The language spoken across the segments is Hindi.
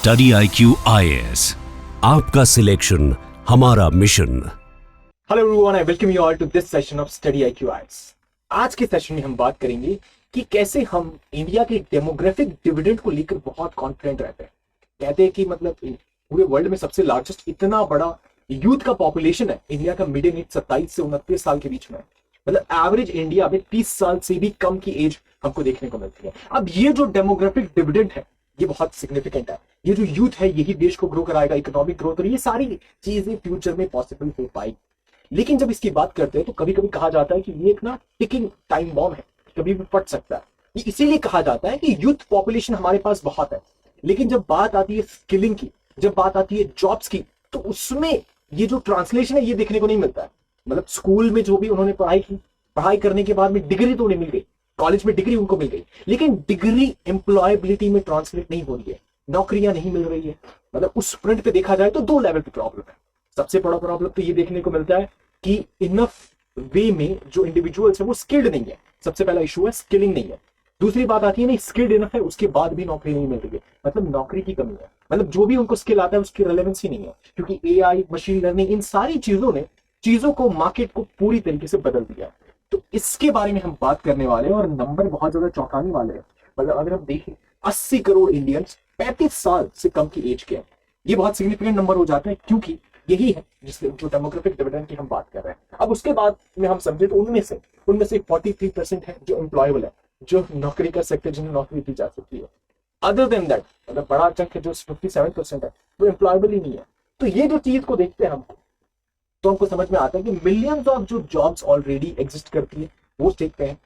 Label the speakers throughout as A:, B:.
A: स्टडी IQ IAS, आपका सिलेक्शन हमारा मिशन।
B: Hello everyone, I welcome you all to this session of study IQ IAS। आज के सेशन में हम बात करेंगे कि कैसे हम इंडिया के डेमोग्राफिक डिविडेंड को लेकर बहुत कॉन्फिडेंट रहते हैं। कहते हैं कि मतलब पूरे वर्ल्ड में सबसे लार्जेस्ट इतना बड़ा यूथ का पॉपुलेशन है इंडिया का। मिडियन एज 27 से 29 साल के बीच में, मतलब एवरेज इंडिया में 30 साल से भी कम की एज हमको देखने को मिलती है। अब ये जो डेमोग्राफिक डिविडेंड है ये बहुत सिग्निफिकेंट है। ये जो यूथ है यही देश को ग्रो कराएगा, इकोनॉमिक ग्रोथ, और ये सारी चीजें फ्यूचर में पॉसिबल हो पाएगी। लेकिन जब इसकी बात करते हैं तो कभी कभी कहा जाता है कि ये एक ना टिकिंग टाइम बॉम्ब है, कभी भी फट सकता है। ये इसीलिए कहा जाता है कि यूथ पॉपुलेशन हमारे पास बहुत है, लेकिन जब बात आती है स्किलिंग की, जब बात आती है जॉब्स की, तो उसमें ये जो ट्रांसलेशन है ये देखने को नहीं मिलता है। मतलब स्कूल में जो भी उन्होंने पढ़ाई की, पढ़ाई करने के बाद में डिग्री तो उन्हें मिल गई, कॉलेज में डिग्री उनको मिल गई, लेकिन डिग्री एम्प्लॉयबिलिटी में ट्रांसलेट नहीं हो रही है, नौकरियां नहीं मिल रही है। मतलब उस फ्रंट पे देखा जाए तो दो लेवल पे प्रॉब्लम है। सबसे बड़ा प्रॉब्लम तो ये देखने को मिलता है कि इनफ वे में जो इंडिविजुअल्स है वो स्किल्ड नहीं है। सबसे पहला इशू है स्किलिंग नहीं है। दूसरी बात आती है नहीं स्किल्ड इनफ है, उसके बाद भी नौकरी नहीं मिल रही है, मतलब नौकरी की कमी है। मतलब जो भी उनको स्किल आता है उसकी रेलेवेंसी नहीं है, क्योंकि AI, मशीन लर्निंग, इन सारी चीजों ने चीजों को, मार्केट को पूरी तरीके से बदल दिया है। तो इसके बारे में हम बात करने वाले हैं और नंबर बहुत ज्यादा चौंकाने वाले हैं। मतलब अगर हम देखें 80 करोड़ इंडियंस 35 साल से कम की एज के हैं। ये बहुत सिग्निफिकेंट नंबर हो जाता है, क्योंकि यही है जिससे जो डेमोग्राफिक डिविडेंड की हम बात कर रहे हैं। अब उसके बाद में हम समझे तो उनमें से 43% है जो एम्प्लॉयबल है, जो नौकरी कर सकते हैं, जिन्हें नौकरी दी जा सकती है। अदर देन दैट, मतलब बड़ा चंक है जो 57% है वो एम्प्लॉयबल ही नहीं है। तो ये जो चीज को देखते हैं हमको, तो हमको समझ में आता है कि मिलियंस ऑफ जो जॉब्स ऑलरेडी एग्जिस्ट करती है वो देखते हैं,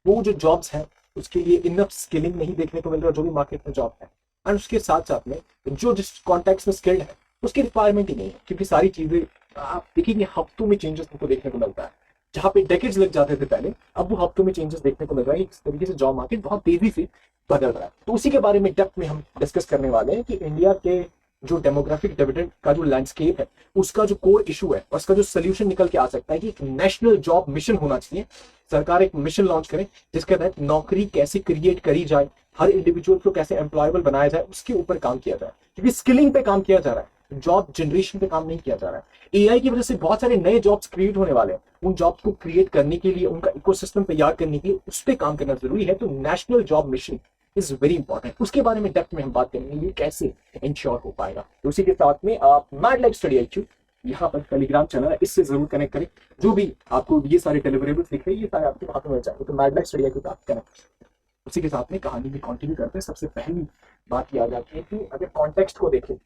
B: वो जो जॉब्स हैं उसके लिए इनफ स्किलिंग नहीं देखने को मिल रहा जो भी मार्केट में जॉब है। एंड उसके साथ साथ में जो जिस कॉन्टेक्स्ट में स्किल्ड है उसकी रिक्वायरमेंट ही नहीं है, क्योंकि सारी चीजें आप देखेंगे हफ्तों में चेंजेस हमको देखने को मिलता है। जहां पे डेकेड्स लग जाते थे पहले, अब वो हफ्तों में चेंजेस देखने को मिल रहा है। इस तरीके से जॉब मार्केट बहुत तेजी से बदल रहा है। तो उसी के बारे में डेप्थ में हम डिस्कस करने वाले हैं कि इंडिया के जो डेमोग्राफिक डिविडेंड का जो लैंडस्केप है उसका जो कोर इशू है और उसका जो सोल्यूशन निकल के आ सकता है कि एक नेशनल जॉब मिशन होना चाहिए। सरकार एक मिशन लॉन्च करे जिसके तहत नौकरी कैसे क्रिएट करी जाए, हर इंडिविजुअल को कैसे एम्प्लॉयबल बनाया जाए, उसके ऊपर काम किया जाए। क्योंकि स्किलिंग पे काम किया जा रहा है, जॉब जनरेशन पे काम नहीं किया जा रहा है। AI की वजह से बहुत सारे नए जॉब्स क्रिएट होने वाले हैं। उन जॉब्स को क्रिएट करने के लिए, उनका इकोसिस्टम तैयार करने के लिए उस पर काम करना जरूरी है। तो national job mission is very important. उसके बारे में डेप्थ में हम बात करेंगे, ये कैसे इंश्योर हो पाएगा। तो उसी के साथ में आप मैड लाइफ स्टडी IQ यहाँ पर टेलीग्राम चैनल है, इससे जरूर कनेक्ट करें। जो भी आपको ये सारे डिलीवरेबल्स दिख रहे हैं ये सारे आपके हाथ में मिल जाएंगे, तो मैड लाइफ स्टडी IQ आप कनेक्ट। उसी के साथ में कहानी भी कंटिन्यू करते हैं। सबसे पहली बात याद आती है कि अगर कॉन्टेक्स्ट को देखें,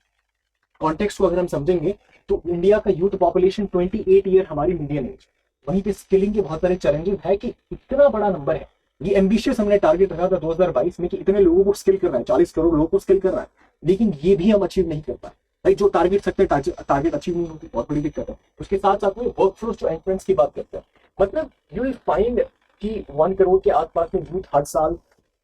B: कॉन्टेक्स्ट को अगर हम समझेंगे तो इंडिया का यूथ पॉपुलेशन 28 ईयर हमारी मीडियन एज, वहीं पे स्किलिंग के बहुत सारे चैलेंजेस है कि इतना बड़ा नंबर है। ये एम्बिशियस हमने टारगेट रखा था 2022 में कि इतने लोगों को स्किल करना है, 40 करोड़ लोगों को स्किल करना है, लेकिन ये भी हम अचीव नहीं कर पाए। भाई जो टारगेट सकते हैं टारगेट अचीव नहीं होती, बहुत बड़ी दिक्कत है। उसके साथ साथ में वर्कफोर्स जो एंट्रेंस की बात करते हैं, मतलब यू विल फाइंड कि 1 करोड़ के आसपास में यूथ हर साल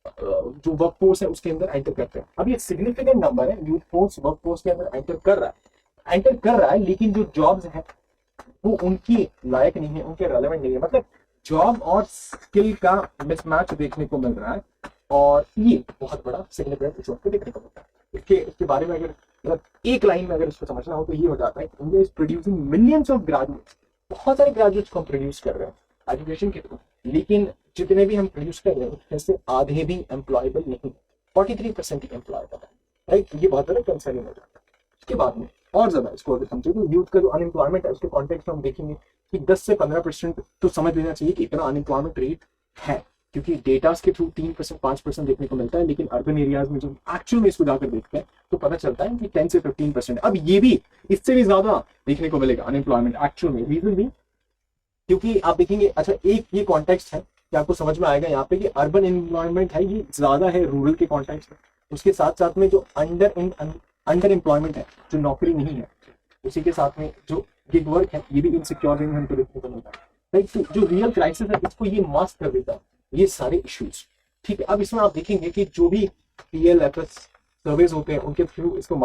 B: जो वर्कफोर्स है उसके अंदर एंटर करते हैं। अब ये सिग्निफिकेंट नंबर है, यूथ फोर्स वर्कफोर्स के अंदर एंटर कर रहा है, लेकिन जो जॉब्स हैं वो उनकी लायक नहीं है, उनके रेलेवेंट नहीं है। मतलब जॉब और स्किल का मिसमैच देखने को मिल रहा है, और ये बहुत बड़ा सिग्निफिकेंट इशू देखने को मिलता है। इसके बारे में अगर मतलब एक लाइन में अगर इसको समझना हो तो ये हो जाता है, India is producing millions of graduates. बहुत सारे ग्रेजुएट्स को हम प्रोड्यूस कर रहे हैं एजुकेशन के थ्रू, लेकिन जितने भी हम प्रोड्यूस कर रहे हैं उसमें से आधे भी एम्प्लॉयबल नहीं, 43% ही एम्प्लॉयबल है। राइट, ये बहुत बड़ा कंसर्न हो जाता है। उसके बाद में और ज्यादा इसको अगर समझे तो यूथ का जो अनएम्प्लॉयमेंट है उसके कॉन्टेक्स्ट में हम देखेंगे कि 10 से 15% तो समझ लेना चाहिए कि इतना अनएम्प्लॉयमेंट रेट है, क्योंकि डेटा के थ्रू 3% 5% देखने को मिलता है, लेकिन अर्बन एरियाज में जब एक्चुअल में इसको जाकर देखते हैं तो पता चलता है कि 10 से 15%। अब ये भी इससे भी ज्यादा देखने को मिलेगा अनएम्प्लॉयमेंट एक्चुअल में। रीजन भी क्योंकि आप देखेंगे, अच्छा एक ये कॉन्टेक्स्ट है कि आपको समझ में आएगा यहाँ पे कि अर्बन एम्प्लॉयमेंट है ये ज्यादा है रूरल के कॉन्टेक्स्ट में। उसके साथ साथ में जो अंडर एम्प्लॉयमेंट है, जो नौकरी नहीं है, उसी के साथ में जो गिग वर्क है ये भी इनसिक्योर हमको देखने को मिलता है। राइट, तो जो रियल क्राइसिस है इसको ये मास्क कर देता है, ये सारे इश्यूज। ठीक है, अब इसमें आप देखेंगे कि जो भी PLFS सर्वेज होते हैं उनके थ्रू इसको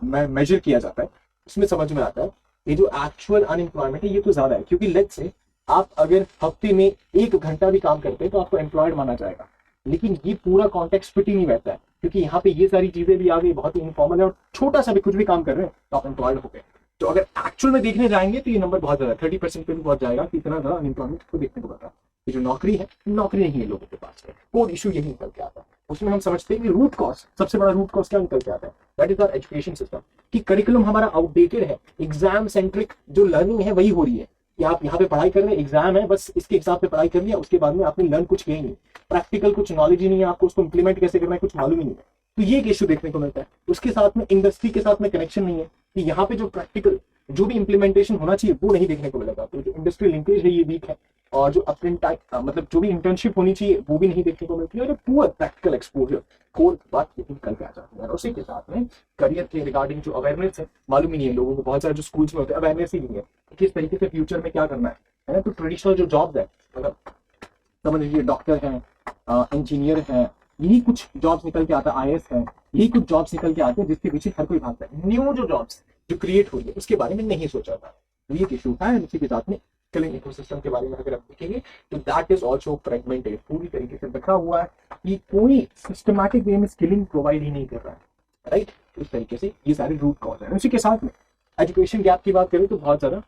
B: मेजर किया जाता है, उसमें समझ में आता है ये जो एक्चुअल अनएम्प्लॉयमेंट है ये तो ज्यादा है। क्योंकि लेट्स से आप अगर हफ्ते में 1 घंटा भी काम करते हैं तो आपको एम्प्लॉयड माना जाएगा, लेकिन ये पूरा कॉन्टेक्स्ट फिट ही नहीं बैठता है, क्योंकि यहाँ पे ये सारी चीजें भी आ गई, बहुत ही इनफॉर्मल है, और छोटा सा भी कुछ भी काम कर रहे हैं तो आप एम्प्लॉयड हो गए। तो अगर एक्चुअल में देखने जाएंगे तो ये नंबर बहुत ज्यादा 30% पे भी पहुंच जाएगा कि इतना ज्यादा अनएम्प्लॉयमेंट को देखने को मिल रहा है। ये जो नौकरी है, नौकरी नहीं है लोगों के पास में। कोर इशू यही निकल के आता है। उसमें हम समझते हैं कि रूट कॉज, सबसे बड़ा रूट कॉज क्या निकल के आता है, that is our education system. कि करिकुलम हमारा आउटडेटेड है, एग्जाम सेंट्रिक जो लर्निंग है वही हो रही है कि आप यहाँ पे पढ़ाई कर रहे हैं, एग्जाम है, बस इसके हिसाब से पढ़ाई कर लिया, उसके बाद में आपने लर्न कुछ किया ही नहीं, प्रैक्टिकल कुछ नॉलेज ही नहीं है, आपको उसको इंप्लीमेंट कैसे करना है कुछ मालूम ही नहीं है। तो ये एक इशू देखने को मिलता है। उसके साथ में इंडस्ट्री के साथ में कनेक्शन नहीं है, कि यहाँ पे जो प्रैक्टिकल जो भी इंप्लीमेंटेशन होना चाहिए वो नहीं देखने को मिलेगा। तो जो इंडस्ट्री लिंकेज है ये वीक है, और जो मतलब जो भी इंटर्नशिप होनी चाहिए वो भी नहीं देखने को मिलती है, और पुअर प्रैक्टिकल एक्सपोजर, कोर बात यही निकल के आ जाती है। और उसी के साथ में करियर के रिगार्डिंग जो अवेयरनेस है, मालूम ही नहीं है लोगों को, बहुत सारे जो स्कूल्स में होते हैं अवेयरनेस ही नहीं है कि किस तरीके से फ्यूचर में क्या करना है ना। तो ट्रेडिशनल जो जॉब्स है, मतलब समझ लीजिए डॉक्टर हैं, इंजीनियर हैं, यही कुछ जॉब्स निकल के आता है, IAS है, यही कुछ जॉब्स निकल के आते हैं जिसके पीछे हर कोई भागता है। न्यू जो जॉब्स जो क्रिएट हो रही है उसके बारे में नहीं सोचा था। तो ये इशू है। इसी के साथ में स्किलिंग इकोसिस्टम के बारे में अगर आप देखेंगे तो दैट इज आल्सो फ्रेगमेंटेड, पूरी तरीके से बिखरा हुआ है कि कोई सिस्टमैटिक वे में स्किलिंग प्रोवाइड ही नहीं कर रहा है, राइट। इस तरीके से ये सारे रूट कॉज है। उसी के साथ में एजुकेशन गैप की बात करें तो बहुत ज्यादा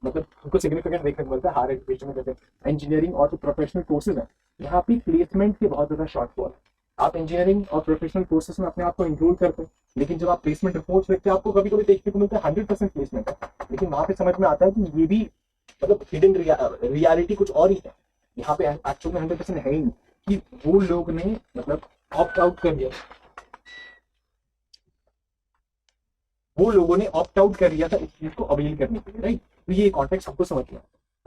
B: मतलब हमको सिग्निफिकेंट देखने को मिलता है हायर एजुकेशन में। जैसे इंजीनियरिंग और जो प्रोफेशनल कोर्सेज हैं, यहाँ पे प्लेसमेंट के बहुत ज्यादा शॉर्टफॉल है। आप इंजीनियरिंग और प्रोफेशनल कोर्सेज में अपने आप को इंक्लूड करते हैं, लेकिन जब आप प्लेसमेंट रिपोर्ट्स देखते हैं आपको कभी कभी देखने को मिलता है 100% प्लेसमेंट है, लेकिन वहां पे समझ में आता है कि ये भी मतलब हिडन रियलिटी कुछ और ही है। यहाँ पे एक्चुअल में 100% है ही नहीं, कि वो लोग ने मतलब ऑप्ट आउट कर दिया, वो लोगों ने ऑप्ट आउट कर दिया था इस चीज को अवेल करने के लिए, राइट। तो ये कॉन्टेक्स्ट सबको समझना है।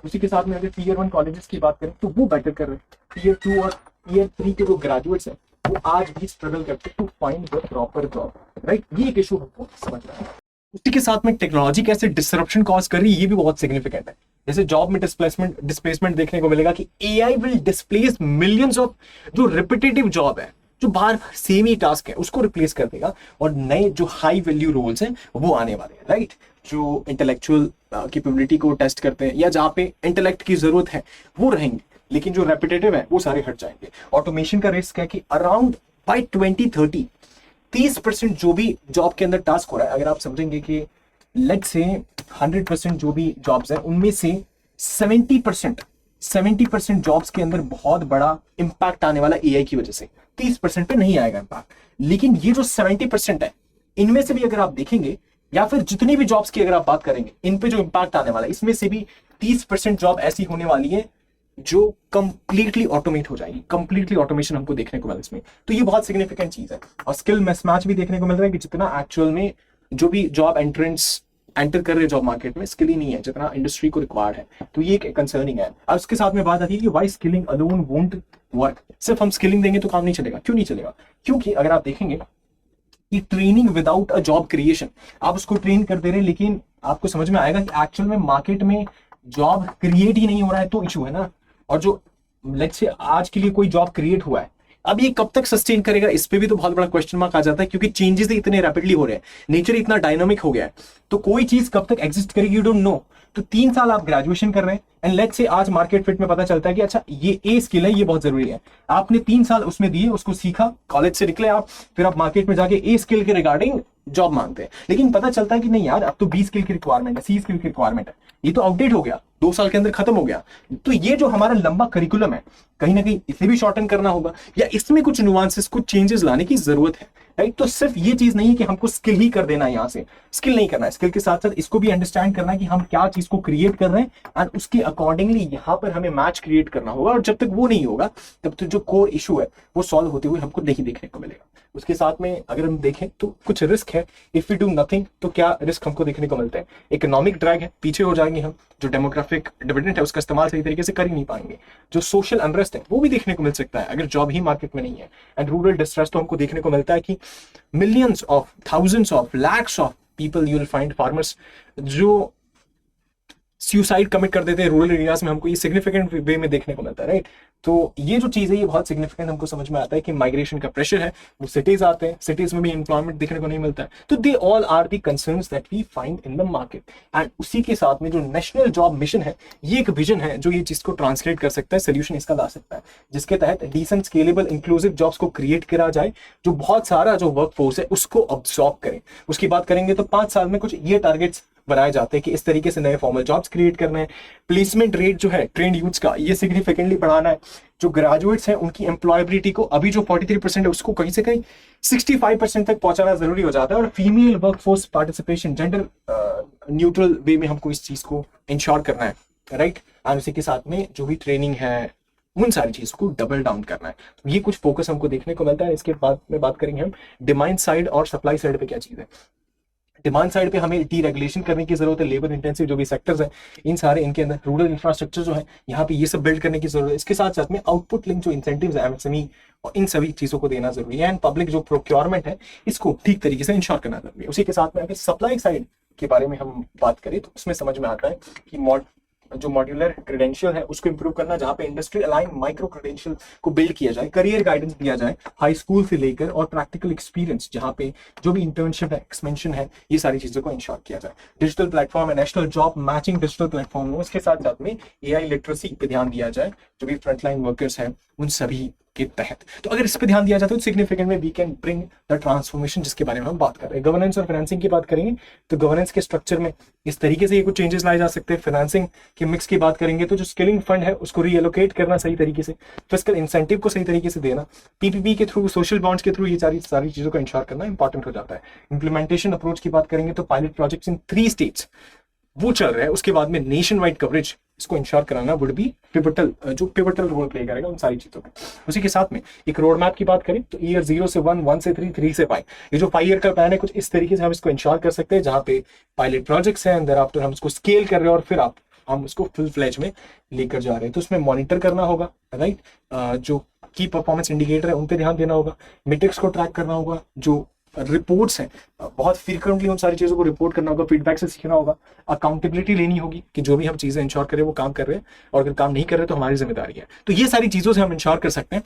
B: उसी के साथ में अगर Tier 1 कॉलेजेस की बात करें तो वो बेटर कर रहे हैं। Tier 2 और Tier 3 के जो ग्रेजुएट्स हैं वो आज भी स्ट्रगल करते to find the proper job, right. ये एक इशू हमको समझना है। उसी के साथ में टेक्नोलॉजी कैसे डिसरप्शन कॉज कर रही है, ये भी बहुत सिग्निफिकेंट है। जैसे जॉब में डिस्प्लेसमेंट देखने को मिलेगा कि AI will displace millions of जो रिपीटेटिव जॉब है, जो बार बार सेम ही टास्क है, उसको रिप्लेस कर देगा, और नए जो हाई वैल्यू रोल्स हैं वो आने वाले हैं, राइट। जो इंटेलेक्चुअल कैपेबिलिटी को टेस्ट करते हैं या जहाँ पे इंटेलेक्ट की जरूरत है वो रहेंगे, लेकिन जो रेपिटेटिव है वो सारे हट जाएंगे। ऑटोमेशन का रिस्क है कि अराउंड बाय 2030 30% जो भी जॉब के अंदर टास्क हो रहा है, अगर आप समझेंगे कि लेट्स से 100% जो भी जॉब्स हैं उनमें से 70% जॉब्स के अंदर बहुत बड़ा इंपैक्ट आने वाला AI की वजह से, 30% पे नहीं आएगा इंपैक्ट। लेकिन ये जो 70% है, इनमें से भी अगर आप देखेंगे या फिर जितनी भी जॉब्स की अगर आप बात करेंगे, इन पे जो इंपैक्ट आने वाला है, इसमें से भी 30% जॉब ऐसी होने वाली है जो कंप्लीटली ऑटोमेट हो जाएगी। कंप्लीटली ऑटोमेशन हमको देखने को मिला इसमें। तो ये बहुत सिग्निफिकेंट चीज है। और स्किल मिसमैच भी देखने को मिल रहा है कि जितना एक्चुअल में जो भी जॉब एंटर कर रहे जॉब मार्केट में, स्किल ही नहीं है जितना इंडस्ट्री को रिक्वायर्ड है। तो ये एक कंसर्निंग है। और उसके साथ में बात आती है कि why skilling alone won't work. सिर्फ हम स्किलिंग देंगे तो काम नहीं चलेगा। क्यों नहीं चलेगा? क्योंकि अगर आप देखेंगे कि training without a job creation, आप उसको ट्रेन कर दे रहे हैं, लेकिन आपको समझ में आएगा कि एक्चुअल में मार्केट में जॉब क्रिएट ही नहीं हो रहा है, तो इशू है ना। और जो लेट्स से आज के लिए कोई जॉब क्रिएट हुआ है, अब ये कब तक सस्टेन करेगा, इस पे भी तो बहुत बड़ा क्वेश्चन मार्क आ जाता है, क्योंकि चेंजेस इतने रैपिडली हो रहे हैं, नेचर इतना डायनामिक हो गया है। तो कोई चीज कब तक एग्जिस्ट करेगी, यू डोंट नो। तो 3 साल आप ग्रेजुएशन कर रहे हैं, एंड लेट्स से आज मार्केट फिट में पता चलता है कि अच्छा ये ए स्किल है, ये बहुत जरूरी है। आपने 3 साल उसमें दिए, उसको सीखा, कॉलेज से निकले आप, फिर आप मार्केट में जाके ए स्किल के रिगार्डिंग जॉब मांगते हैं। लेकिन पता चलता है कि नहीं यार, अब तो बी स्किल की रिक्वायरमेंट है, सी स्किल की रिक्वायरमेंट है, ये तो आउटडेट हो गया, 2 साल के अंदर खत्म हो गया। तो ये जो हमारा लंबा करिकुलम है, कहीं ना कहीं इसे भी शॉर्टन करना होगा, या इसमें कुछ नुआंसेस, कुछ चेंजेस लाने की जरूरत है, राइट। तो सिर्फ ये चीज नहीं है कि हमको स्किल ही कर देना है, यहां से स्किल नहीं करना है, स्किल के साथ साथ इसको भी अंडरस्टैंड करना है कि हम क्या चीज को क्रिएट कर रहे हैं, एंड उसके अकॉर्डिंगली यहां पर हमें मैच क्रिएट करना होगा। और जब तक वो नहीं होगा, तब तक जो कोर इशू है वो सॉल्व होते हुए हमको नहीं देखने को मिलेगा। उसके साथ में अगर हम देखें तो कुछ रिस्क है। इफ यू डू नथिंग, तो क्या रिस्क हमको देखने को मिलता है? इकोनॉमिक ड्रैग है, पीछे हो जाएंगे हम, जो डेमोग्राफिक डिविडेंड है उसका इस्तेमाल सही तरीके से कर ही नहीं पाएंगे। जो सोशल अनरेस्ट है वो भी देखने को मिल सकता है अगर जॉब ही मार्केट में नहीं है। एंड रूरल डिस्ट्रेस तो हमको देखने को मिलता है कि millions of, thousands of, lakhs of people you will find, farmers जो सुसाइड कमिट कर देते हैं रूरल एरियाज में, हमको ये सिग्निफिकेंट वे में देखने को मिलता है, राइट। तो ये जो चीज़ है ये बहुत सिग्निफिकेंट हमको समझ में आता है कि माइग्रेशन का प्रेशर है, वो सिटीज आते हैं, सिटीज में भी एम्प्लॉयमेंट देखने को नहीं मिलता है। तो they all are the concerns that we find in the market. And उसी के साथ में जो नेशनल जॉब मिशन है, ये एक विजन है जो ये चीज़ को ट्रांसलेट कर सकता है, सोल्यूशन इसका ला सकता है, जिसके तहत डिसेंट स्केलेबल इंक्लूसिव जॉब्स को क्रिएट करा जाए, जो बहुत सारा जो वर्क फोर्स है उसको अब्सॉर्ब करें। उसकी बात करेंगे तो 5 साल में कुछ ये टारगेट्स बनाए जाते हैं कि इस तरीके से नए फॉर्मल जॉब्स क्रिएट करना है। प्लेसमेंट रेट जो है ट्रेंड यूथ्स का, ये सिग्निफिकेंटली बढ़ाना है। जो ग्रेजुएट्स हैं उनकी एम्प्लॉयबिलिटी को अभी जो 43% है उसको कहीं से कहीं 65% तक पहुंचाना जरूरी हो जाता है। और female workforce participation, gender neutral way में हमको इस चीज को इंश्योर करना है, राइट। एंड उसी के साथ में जो भी ट्रेनिंग है उन सारी चीज़ को डबल डाउन करना है। तो ये कुछ फोकस हमको देखने को मिलता है। इसके बाद में बात करेंगे हम डिमांड साइड और सप्लाई साइड पे क्या चीज़ है। डिमांड साइड पे हमें डीरेगुलेशन करने की जरूरत है। लेबर इंटेंसिव जो भी सेक्टर्स हैं इन सारे, इनके अंदर रूरल इंफ्रास्ट्रक्चर जो है यहाँ पे ये सब बिल्ड करने की जरूरत है। इसके साथ साथ में आउटपुट लिंक जो इंसेंटिव्स है एमएसएमई और इन सभी चीज़ों को देना जरूरी है। एंड पब्लिक जो प्रोक्योरमेंट है इसको ठीक तरीके से इंश्योर करना जरूरी है। उसी के साथ में अगर सप्लाई साइड के बारे में हम बात करें तो उसमें समझ में आता है कि जो मॉड्यूलर क्रेडेंशियल है उसको इंप्रूव करना, जहाँ पे इंडस्ट्री अलाइन माइक्रो क्रेडेंशियल को बिल्ड किया जाए, करियर गाइडेंस दिया जाए हाई स्कूल से लेकर, और प्रैक्टिकल एक्सपीरियंस जहाँ पे जो भी इंटर्नशिप है, एक्सपेंशन है, ये सारी चीजों को इंश्योर किया जाए। डिजिटल प्लेटफॉर्म है, national job matching digital platform हो, इसके साथ साथ में एआई लिटरेसी पे ध्यान दिया जाए, जो भी फ्रंटलाइन वर्कर्स हैं उन सभी के तहत। तो अगर इस पे ध्यान दिया जाए तो सिग्निफिकेंट में we can bring the transformation, जिसके बारे में हम बात कर रहे हैं। गवर्नेंस और फाइनेंसिंग की बात करेंगे तो गवर्नेंस के स्ट्रक्चर में इस तरीके से ये कुछ चेंजेस लाए जा सकते हैं। फाइनेंसिंग के मिक्स की बात करेंगे तो जो स्किलिंग फंड है उसको रीएलोकेट करना सही तरीके से, फिस्कल इंसेंटिव को सही तरीके से देना, पीपीपी के थ्रू, सोशल बॉन्ड्स के थ्रू, ये सारी चीजों को इंश्योर करना इंपॉर्टेंट हो जाता है। इंप्लीमेंटेशन अप्रोच की बात करेंगे तो पायलट प्रोजेक्ट्स इन 3 स्टेट्स वो चल रहा है। उसके बाद में नेशन वाइड कवरेज इसको इंश्योर कराना वुड बी पिवटल, जो पिवटल रोल प्ले करेगा उन सारी चीजों में। उसी के साथ में एक रोड मैप की बात करें तो ईयर 0 से 1, 1 से 3, 3 से 5, ये जो 5 ईयर का प्लान है कुछ इस तरीके से हम इसको इंश्योर कर सकते हैं, जहाँ पे पायलट प्रोजेक्ट्स हैं, अंदर आफ्टर हम उसको स्केल कर रहे हैं और फिर हम उसको फुल फ्लेज में लेकर जा रहे हैं। तो उसमें मॉनिटर करना होगा, राइट, जो की परफॉर्मेंस इंडिकेटर है उन पे ध्यान देना होगा, मेट्रिक्स को ट्रैक करना होगा, जो रिपोर्ट्स हैं बहुत फ्रीक्वेंटली उन सारी चीज़ों को रिपोर्ट करना होगा, फीडबैक से सीखना होगा, अकाउंटेबिलिटी लेनी होगी कि जो भी हम चीज़ें इंश्योर करें वो काम कर रहे हैं, और अगर काम नहीं कर रहे तो हमारी जिम्मेदारी है। तो ये सारी चीज़ों से हम इंश्योर कर सकते हैं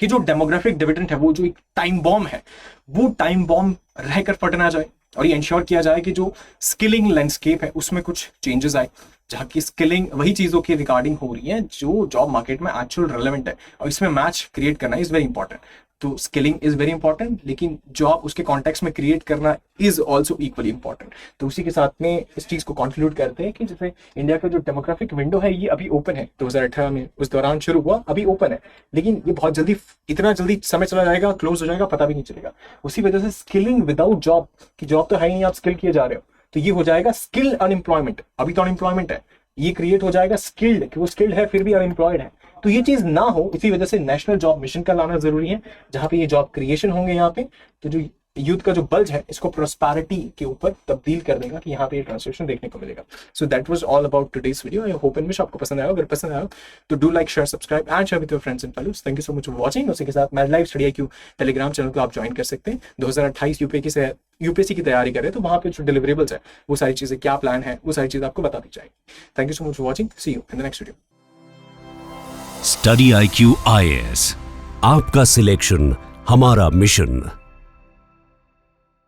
B: कि जो डेमोग्राफिक डिविडेंड है, वो जो एक टाइम बॉम्ब है, वो टाइम बॉम्ब रहकर फट ना जाए, और ये इंश्योर किया जाए कि जो स्किलिंग लैंडस्केप है उसमें कुछ चेंजेस आए, जहाँ की स्किलिंग वही चीज़ों की रिगार्डिंग हो रही है जो जॉब मार्केट में एक्चुअल रेलेवेंट है, और इसमें मैच क्रिएट करना इज़ वेरी इंपॉर्टेंट। तो स्किलिंग इज वेरी इंपॉर्टेंट, लेकिन जॉब उसके कॉन्टेक्स्ट में क्रिएट करना इज ऑल्सो इक्वली इंपॉर्टेंट। तो उसी के साथ में इस चीज़ को कंक्लूड करते हैं कि जैसे इंडिया का जो डेमोग्राफिक विंडो है ये अभी ओपन है, 2018 में उस दौरान शुरू हुआ, अभी ओपन है, लेकिन ये बहुत जल्दी, इतना जल्दी समय चला जाएगा, क्लोज हो जाएगा, पता भी नहीं चलेगा। उसी वजह से स्किलिंग विदाउट जॉब, की जॉब तो है ही नहीं, आप स्किल किए जा रहे हो, तो ये हो जाएगा स्किल अनएम्प्लॉयमेंट। अभी तो अनएम्प्लॉयमेंट है, ये क्रिएट हो जाएगा स्किल्ड, कि वो स्किल्ड है फिर भी अनएम्प्लॉयड है। तो ये चीज ना हो, इसी वजह से नेशनल जॉब मिशन का लाना जरूरी है, जहां पे ये जॉब क्रिएशन होंगे यहाँ पे, तो जो यूथ का जो बल्ज है इसको प्रोस्पेरिटी के ऊपर तब्दील कर देगा, कि यहाँ पे ये ट्रांसलेशन देखने को मिलेगा। So that was all about today's video. I hope and wish आपको पसंद आया। अगर पसंद आया तो do like, share, subscribe and share with your friends and families. Thank you so much for watching. उसी के साथ मैं live study IQ Telegram channel को आप ज्वाइन कर सकते हैं। 2028 यूपीएससी की तैयारी करें तो वहाँ पे जो डिलीवरेबल्स है, वो सारी चीजें, क्या प्लान है, वो सारी चीजें आपको बता दी जाएगी। Thank you so much for watching. See you in the next video.
A: Study IQ IAS, आपका सिलेक्शन हमारा मिशन।